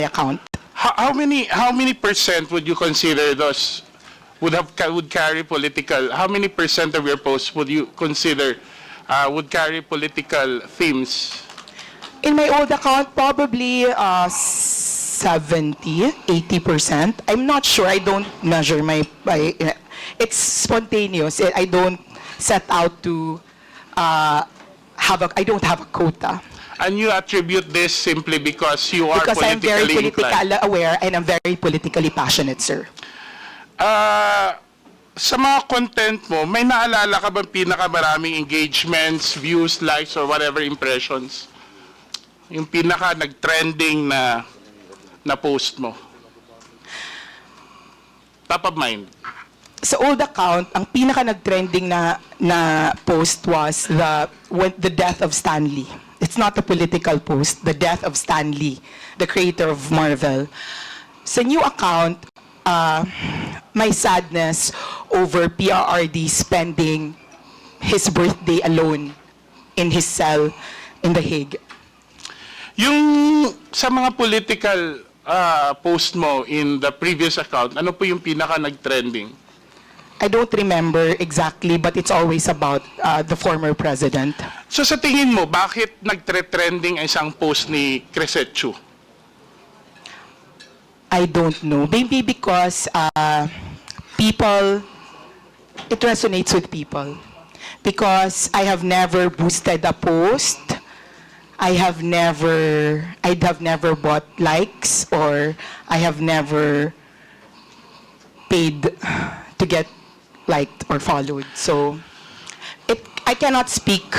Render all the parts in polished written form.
account. How many percent would you consider those would carry political? How many percent of your posts would you consider would carry political themes? In my old account, probably 70, 80%. I'm not sure. I don't measure it's spontaneous. I don't set out to I don't have a quota. And you attribute this simply because you are Because I'm very politically politically aware and I'm very politically passionate, sir. Sa mga content mo, may naalala ka bang pinakamaraming engagements, views, likes, or whatever impressions? Yung pinaka nag-trending na post mo? Top of mind. Sa old account, ang pinaka nag-trending na post was the death of Stan Lee. It's not a political post, the death of Stan Lee, the creator of Marvel. Sa new account, my sadness over PRRD spending his birthday alone in his cell in The Hague. Yung sa mga political post mo in the previous account, ano po yung pinaka nag-trending? I don't remember exactly, but it's always about the former president. So sa tingin mo, bakit nag-trending ang isang post ni Cresetchu? I don't know. Maybe because it resonates with people. Because I have never boosted a post. I'd have never bought likes, or I have never paid to get liked or followed. So I cannot speak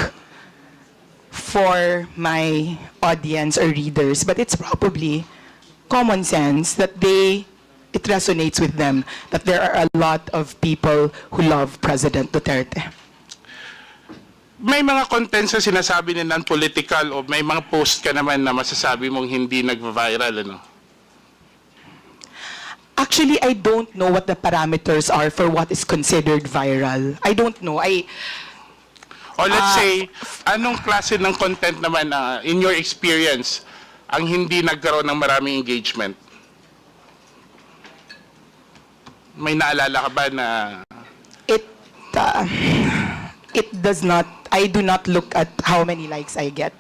for my audience or readers, but it's probably common sense that it resonates with them, that there are a lot of people who love President Duterte. May mga contents na sinasabi na non-political o may mga post ka naman na masasabi mong hindi nag-viral, ano? Actually, I don't know what the parameters are for what is considered viral. I don't know. Or let's say, anong klase ng content naman in your experience ang hindi nagkaroon ng maraming engagement? May naalala ka ba na... It does not, I do not look at how many likes I get.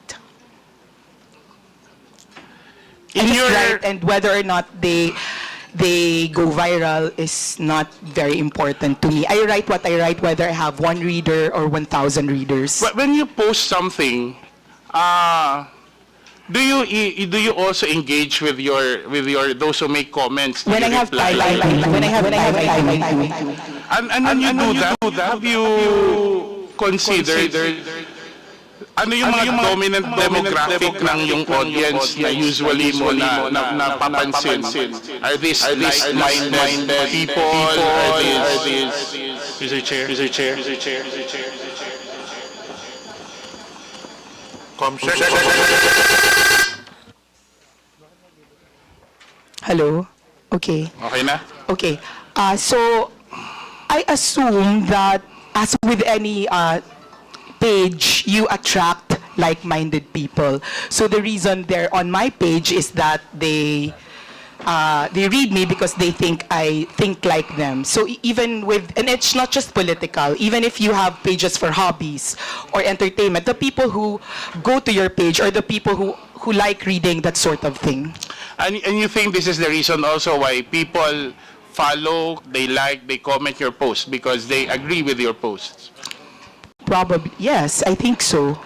And whether or not they go viral is not very important to me. I write what I write, whether I have 1 reader or 1,000 readers. When you post something, do you also engage with your those who make comments? When I have time, and when you do that, have you considered ano yung mga dominant demographic ng yung audience na usually mo napapansin? Are these like-minded people? Are these... Mr. Chair. Hello? Okay. Okay na? Okay. So, I assume that as with any page, you attract like-minded people. So the reason they're on my page is that they read me because they think I think like them. So even with, and it's not just political, even if you have pages for hobbies or entertainment, the people who go to your page are the people who like reading that sort of thing. And you think this is the reason also why people follow, they like, they comment your posts because they agree with your posts? Probably, yes, I think so.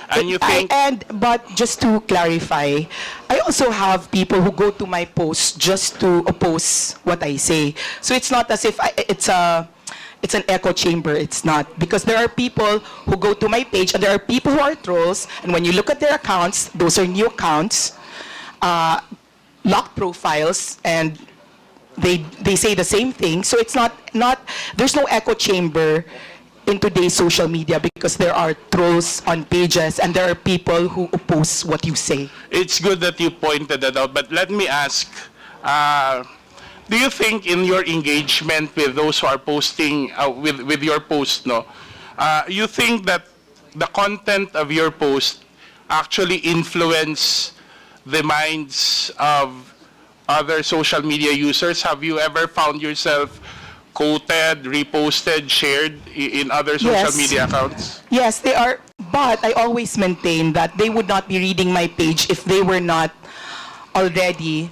And you think... But just to clarify, I also have people who go to my posts just to oppose what I say. So it's not as if it's an echo chamber. It's not. Because there are people who go to my page and there are people who are trolls. And when you look at their accounts, those are new accounts, locked profiles, and they say the same thing. So it's not there's no echo chamber in today's social media because there are trolls on pages and there are people who oppose what you say. It's good that you pointed that out, but let me ask, do you think in your engagement with those who are posting, with your post, you think that the content of your post actually influence the minds of other social media users? Have you ever found yourself quoted, reposted, shared in other social Yes. media accounts? Yes, they are, but I always maintain that they would not be reading my page if they were not already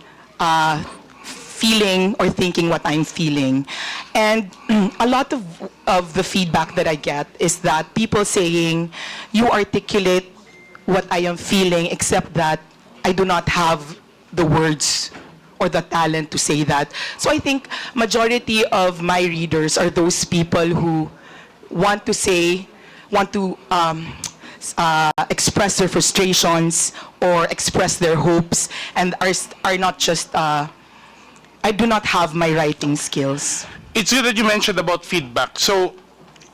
feeling or thinking what I'm feeling. And a lot of the feedback that I get is that people saying, you articulate what I am feeling, except that I do not have the words or the talent to say that. So I think majority of my readers are those people who want to express their frustrations or express their hopes, and are not just, I do not have my writing skills. It's good that you mentioned about feedback. So,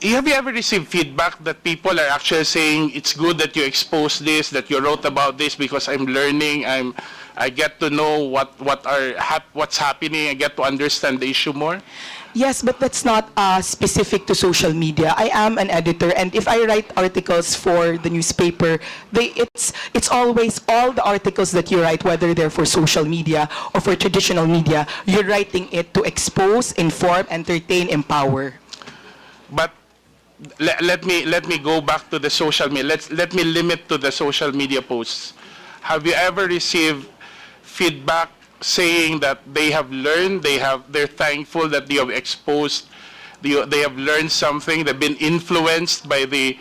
have you ever received feedback that people are actually saying it's good that you expose this, that you wrote about this because I'm learning, I get to know what's happening, I get to understand the issue more? Yes, but that's not specific to social media. I am an editor, and if I write articles for the newspaper, it's always all the articles that you write, whether they're for social media or for traditional media, you're writing it to expose, inform, entertain, empower. But let me go back to the social media. Let me limit to the social media posts. Have you ever received feedback saying that they have learned, they're thankful that you have exposed, they have learned something, they've been influenced by the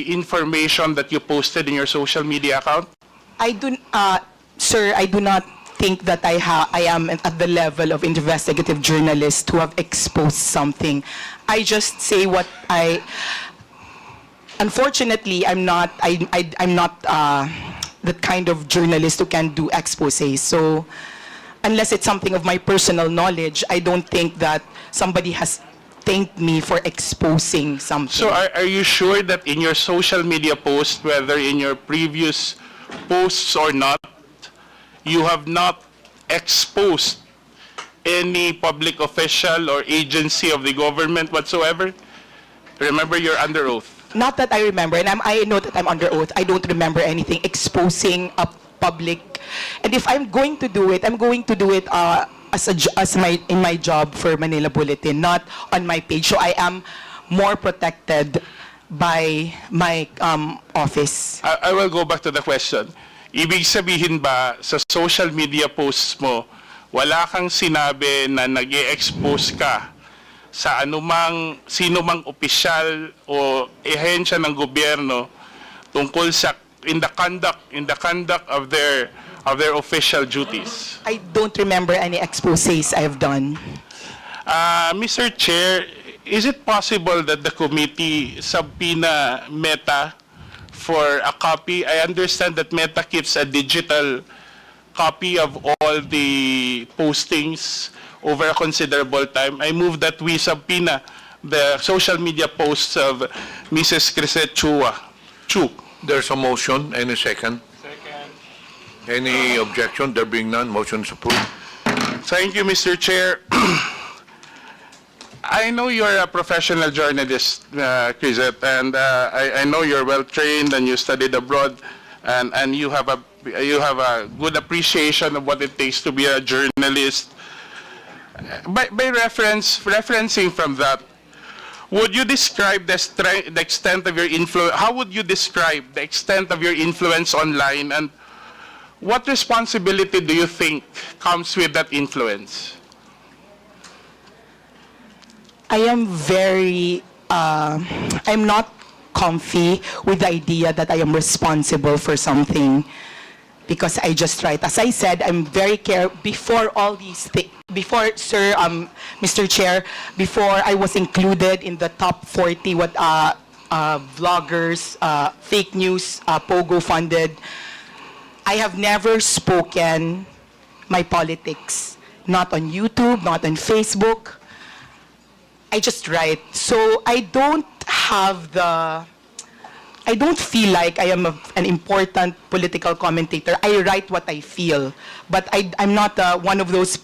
information that you posted in your social media account? Sir, I do not think that I am at the level of investigative journalist who have exposed something. I just say what unfortunately, I'm not the kind of journalist who can do exposés. So unless it's something of my personal knowledge, I don't think that somebody has thanked me for exposing something. So are you sure that in your social media posts, whether in your previous posts or not, you have not exposed any public official or agency of the government whatsoever? Remember, you're under oath. Not that I remember, and I know that I'm under oath. I don't remember anything exposing a public. And if I'm going to do it, I'm going to do it in my job for Manila Bulletin, not on my page. So I am more protected by my office. I will go back to the question. Ibig sabihin ba sa social media posts mo, wala kang sinabi na nag-e-expose ka sa sino mang opisyal o ehensya ng gobyerno tungkol sa in the conduct of their official duties? I don't remember any exposés I've done. Mr. Chair, is it possible that the committee subpoena Meta for a copy? I understand that Meta keeps a digital copy of all the postings over a considerable time. I move that we subpoena the social media posts of Mrs. Crisette Chu. There's a motion. Any second? Second. Any objection? There being none, motion is approved. Thank you, Mr. Chair. I know you're a professional journalist, Crisette, and I know you're well trained and you studied abroad, and you have a good appreciation of what it takes to be a journalist. By referencing from that, would you describe the extent of your influence? How would you describe the extent of your influence online, and what responsibility do you think comes with that influence? I am I'm not comfy with the idea that I am responsible for something because I just write. As I said, I'm very careful before all these things. Before, sir, Mr. Chair, before I was included in the top 40 vloggers, fake news, Pogo funded, I have never spoken my politics. Not on YouTube, not on Facebook. I just write. So I don't feel like I am an important political commentator. I write what I feel. But I'm not one of those people